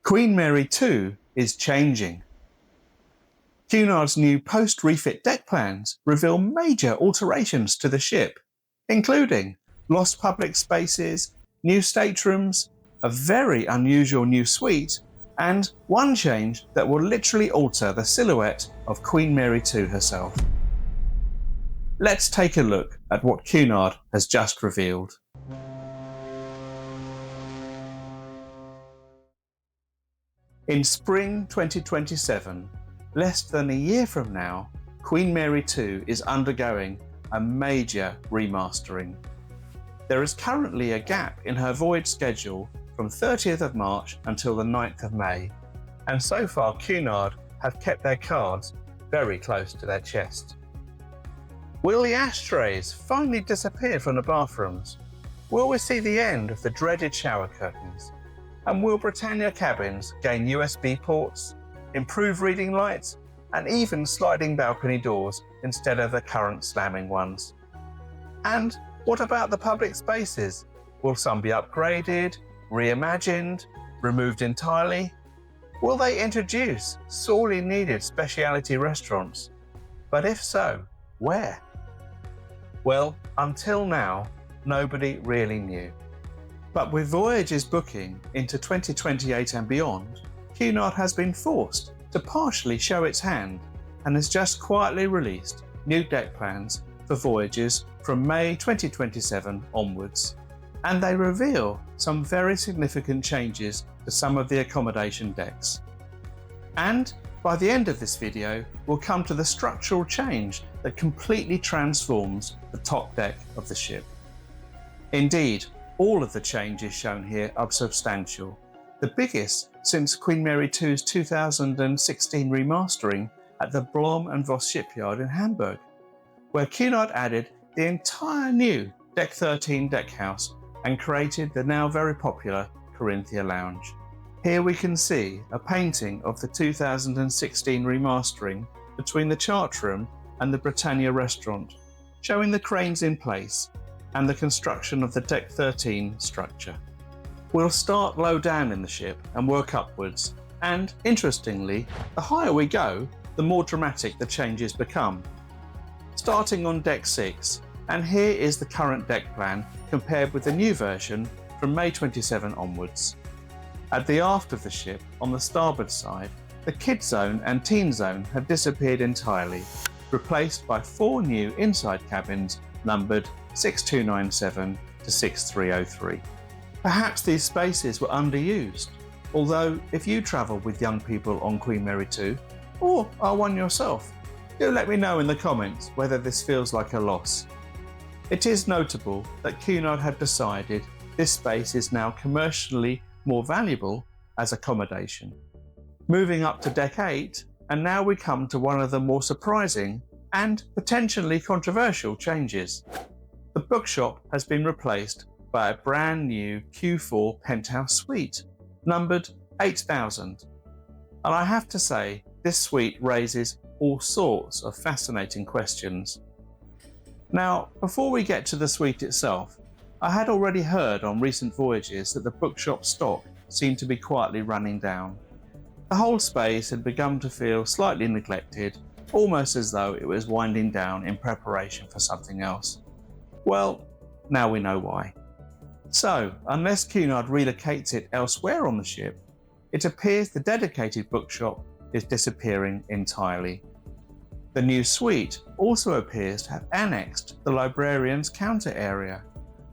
Queen Mary 2 is changing. Cunard's new post-refit deck plans reveal major alterations to the ship, including lost public spaces, new staterooms, a very unusual new suite, and one change that will literally alter the silhouette of Queen Mary 2 herself. Let's take a look at what Cunard has just revealed. In spring 2027, less than a year from now, Queen Mary 2 is undergoing a major remastering. There is currently a gap in her voyage schedule from 30th of March until the 9th of May, and so far Cunard have kept their cards very close to their chest. Will the ashtrays finally disappear from the bathrooms? Will we see the end of the dreaded shower curtains? And will Britannia cabins gain USB ports, improve reading lights, and even sliding balcony doors instead of the current slamming ones? And what about the public spaces? Will some be upgraded, reimagined, removed entirely? Will they introduce sorely needed specialty restaurants? But if so, where? Well, until now, nobody really knew. But with Voyages booking into 2028 and beyond, Cunard has been forced to partially show its hand and has just quietly released new deck plans for Voyages from May 2027 onwards. And they reveal some very significant changes to some of the accommodation decks. And by the end of this video, we'll come to the structural change that completely transforms the top deck of the ship. Indeed, all of the changes shown here are substantial, the biggest since Queen Mary 2's 2016 remastering at the Blom and Voss shipyard in Hamburg, where Cunard added the entire new Deck 13 deckhouse and created the now very popular Corinthia Lounge. Here we can see a painting of the 2016 remastering between the chart room and the Britannia restaurant, showing the cranes in place and the construction of the Deck 13 structure. We'll start low down in the ship and work upwards, and interestingly, the higher we go, the more dramatic the changes become. Starting on Deck 6, and here is the current deck plan compared with the new version from May 27 onwards. At the aft of the ship, on the starboard side, the Kid Zone and Teen Zone have disappeared entirely, replaced by 4 new inside cabins numbered 6297 to 6303. Perhaps these spaces were underused, although if you travel with young people on Queen Mary 2, or are one yourself, do let me know in the comments whether this feels like a loss. It is notable that Cunard had decided this space is now commercially more valuable as accommodation. Moving up to Deck 8, and now we come to one of the more surprising and potentially controversial changes. The Bookshop has been replaced by a brand new Q4 Penthouse Suite, numbered 8000. And I have to say, this suite raises all sorts of fascinating questions. Now, before we get to the suite itself, I had already heard on recent voyages that the Bookshop stock seemed to be quietly running down. The whole space had begun to feel slightly neglected, almost as though it was winding down in preparation for something else. Well, now we know why. So, unless Cunard relocates it elsewhere on the ship, it appears the dedicated Bookshop is disappearing entirely. The new suite also appears to have annexed the librarian's counter area.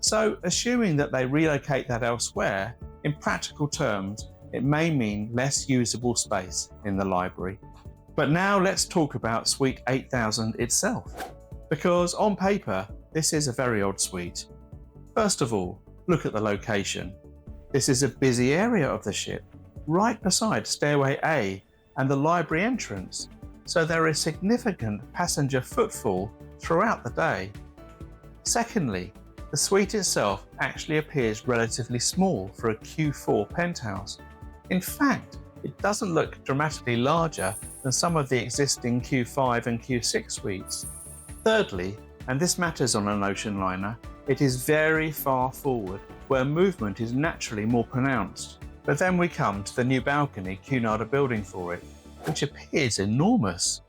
So, assuming that they relocate that elsewhere, in practical terms, it may mean less usable space in the library. But now let's talk about Suite 8000 itself, because on paper, this is a very odd suite. First of all, look at the location. This is a busy area of the ship, right beside Stairway A and the library entrance, so there is significant passenger footfall throughout the day. Secondly, the suite itself actually appears relatively small for a Q4 penthouse. In fact, it doesn't look dramatically larger than some of the existing Q5 and Q6 suites. Thirdly, and this matters on an ocean liner, it is very far forward, where movement is naturally more pronounced. But then we come to the new balcony Cunard are building for it, which appears enormous.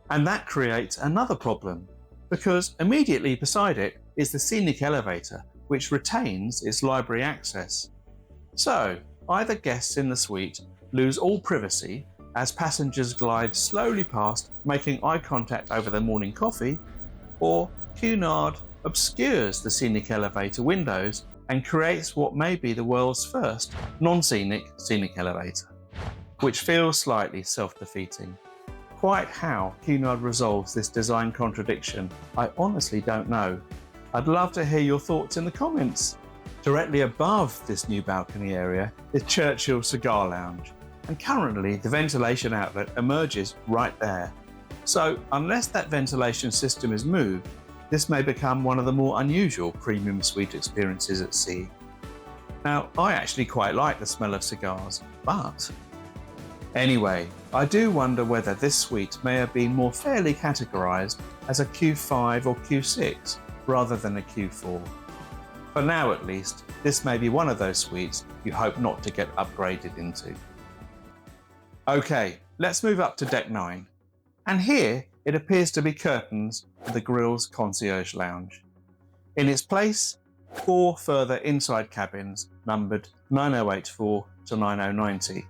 And that creates another problem, because immediately beside it is the scenic elevator, which retains its library access. So, either guests in the suite lose all privacy as passengers glide slowly past, making eye contact over their morning coffee, or Cunard obscures the scenic elevator windows and creates what may be the world's first non-scenic scenic elevator, which feels slightly self-defeating. Quite how Cunard resolves this design contradiction, I honestly don't know. I'd love to hear your thoughts in the comments. Directly above this new balcony area is Churchill's Cigar Lounge, and currently the ventilation outlet emerges right there. So unless that ventilation system is moved, this may become one of the more unusual premium suite experiences at sea. Now, I actually quite like the smell of cigars, but anyway, I do wonder whether this suite may have been more fairly categorised as a Q5 or Q6 rather than a Q4. For now at least, this may be one of those suites you hope not to get upgraded into. Okay, let's move up to deck 9. And here it appears to be curtains for the Grills Concierge Lounge. In its place, 4 further inside cabins numbered 9084 to 9090.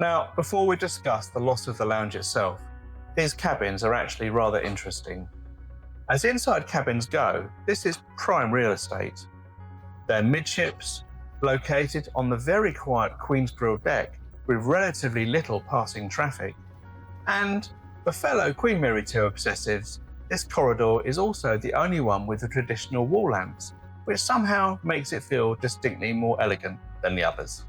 Now, before we discuss the loss of the lounge itself, these cabins are actually rather interesting. As inside cabins go, this is prime real estate. They're midships, located on the very quiet Queen's Grill deck with relatively little passing traffic. And for fellow Queen Mary II obsessives, this corridor is also the only one with the traditional wall lamps, which somehow makes it feel distinctly more elegant than the others.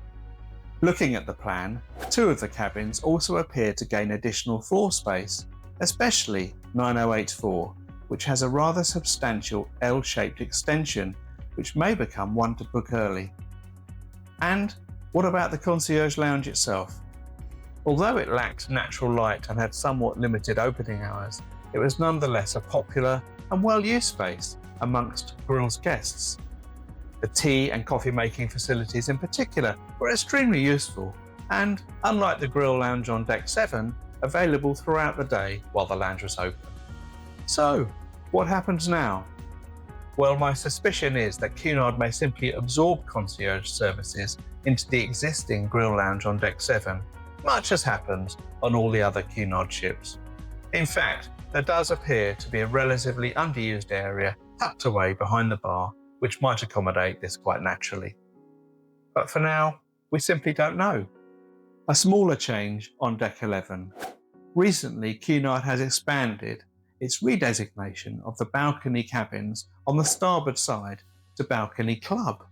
Looking at the plan, 2 of the cabins also appear to gain additional floor space, especially 9084, which has a rather substantial L-shaped extension, which may become one to book early. And what about the concierge lounge itself? Although it lacked natural light and had somewhat limited opening hours, it was nonetheless a popular and well-used space amongst Grills guests. The tea and coffee making facilities in particular were extremely useful and, unlike the Grill Lounge on deck 7, available throughout the day while the lounge was open. So, what happens now? Well, my suspicion is that Cunard may simply absorb concierge services into the existing Grill Lounge on deck 7, much as happens on all the other Cunard ships. In fact, there does appear to be a relatively underused area tucked away behind the bar, which might accommodate this quite naturally. But for now, we simply don't know. A smaller change on deck 11. Recently, Cunard has expanded its redesignation of the balcony cabins on the starboard side to Balcony Club.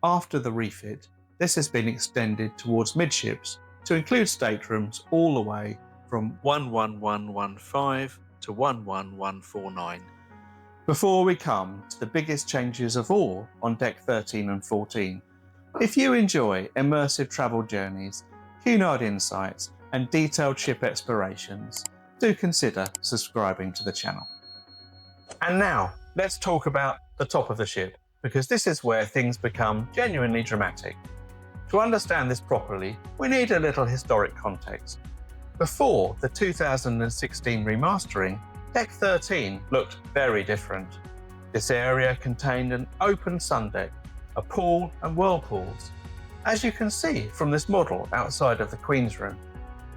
After the refit, this has been extended towards midships to include staterooms all the way from 11115 to 11149. Before we come to the biggest changes of all on deck 13 and 14, if you enjoy immersive travel journeys, Cunard insights and detailed ship explorations, do consider subscribing to the channel. And now, let's talk about the top of the ship, because this is where things become genuinely dramatic. To understand this properly, we need a little historic context. Before the 2016 remastering, Deck 13 looked very different. This area contained an open sun deck, a pool and whirlpools, as you can see from this model outside of the Queen's Room.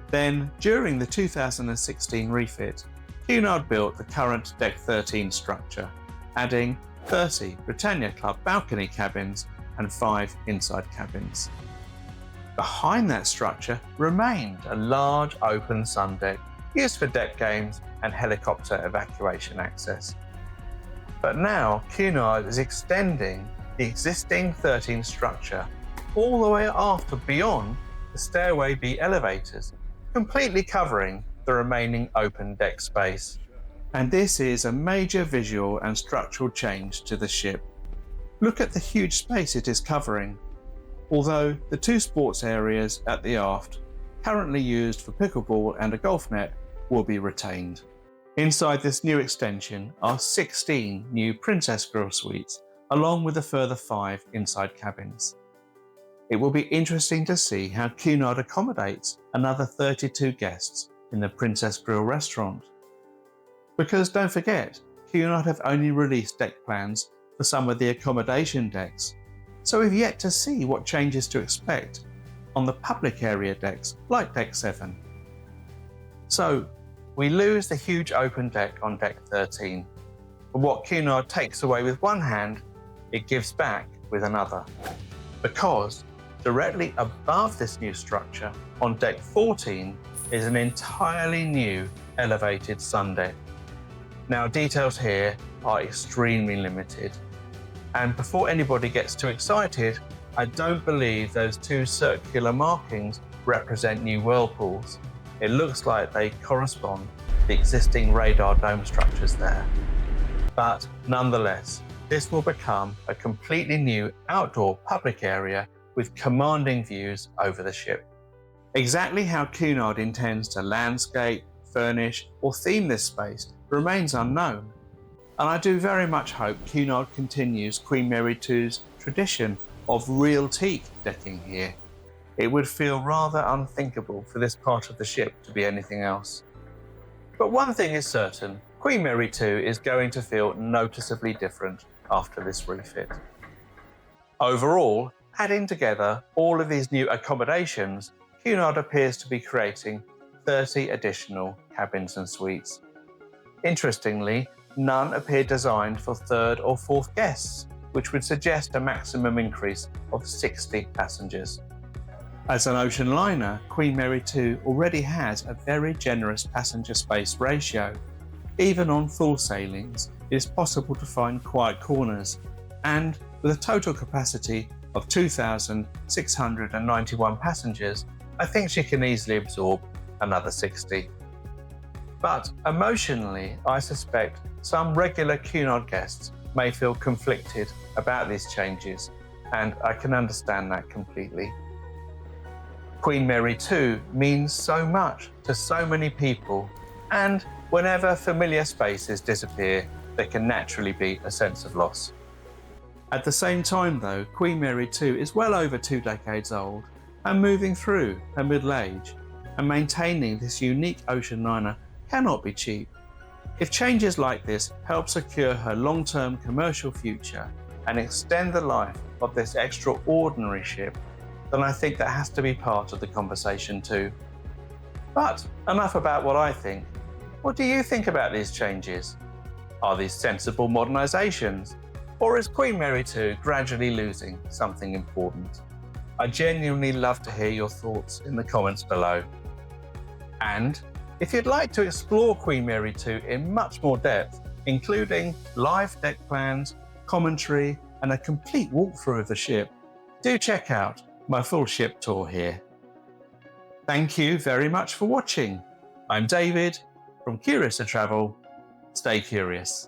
Then, during the 2016 refit, Cunard built the current Deck 13 structure, adding 30 Britannia Club balcony cabins and 5 inside cabins. Behind that structure remained a large open sun deck used for deck games and helicopter evacuation access. But now Cunard is extending the existing 13 structure all the way aft and beyond the Stairway B elevators, completely covering the remaining open deck space. And this is a major visual and structural change to the ship. Look at the huge space it is covering. Although the 2 sports areas at the aft, currently used for pickleball and a golf net, will be retained. Inside this new extension are 16 new Princess Grill suites, along with a further 5 inside cabins. It will be interesting to see how Cunard accommodates another 32 guests in the Princess Grill restaurant. Because don't forget, Cunard have only released deck plans for some of the accommodation decks, so we've yet to see what changes to expect on the public area decks like Deck 7. So, we lose the huge open deck on Deck 13, but what Cunard takes away with one hand, it gives back with another. Because directly above this new structure on Deck 14 is an entirely new elevated sun deck. Now, details here are extremely limited, and before anybody gets too excited, I don't believe those two circular markings represent new whirlpools. It looks like they correspond to the existing radar dome structures there. But nonetheless, this will become a completely new outdoor public area with commanding views over the ship. Exactly how Cunard intends to landscape, furnish, or theme this space remains unknown, and I do very much hope Cunard continues Queen Mary II's tradition of real teak decking here. It would feel rather unthinkable for this part of the ship to be anything else. But one thing is certain, Queen Mary II is going to feel noticeably different after this refit. Overall, adding together all of these new accommodations, Cunard appears to be creating 30 additional cabins and suites. Interestingly, none appear designed for third or fourth guests, which would suggest a maximum increase of 60 passengers. As an ocean liner, Queen Mary II already has a very generous passenger space ratio. Even on full sailings, it is possible to find quiet corners, and with a total capacity of 2,691 passengers, I think she can easily absorb another 60. But emotionally, I suspect some regular Cunard guests may feel conflicted about these changes, and I can understand that completely. Queen Mary II means so much to so many people, and whenever familiar spaces disappear, there can naturally be a sense of loss. At the same time though, Queen Mary II is well over 2 decades old and moving through her middle age, and maintaining this unique ocean liner cannot be cheap. If changes like this help secure her long-term commercial future and extend the life of this extraordinary ship, then I think that has to be part of the conversation too. But enough about what I think. What do you think about these changes? Are these sensible modernisations? Or is Queen Mary II gradually losing something important? I genuinely love to hear your thoughts in the comments below. And if you'd like to explore Queen Mary II in much more depth, including live deck plans, commentary, and a complete walkthrough of the ship, do check out my full ship tour here. Thank you very much for watching. I'm David from Curious to Travel. Stay curious.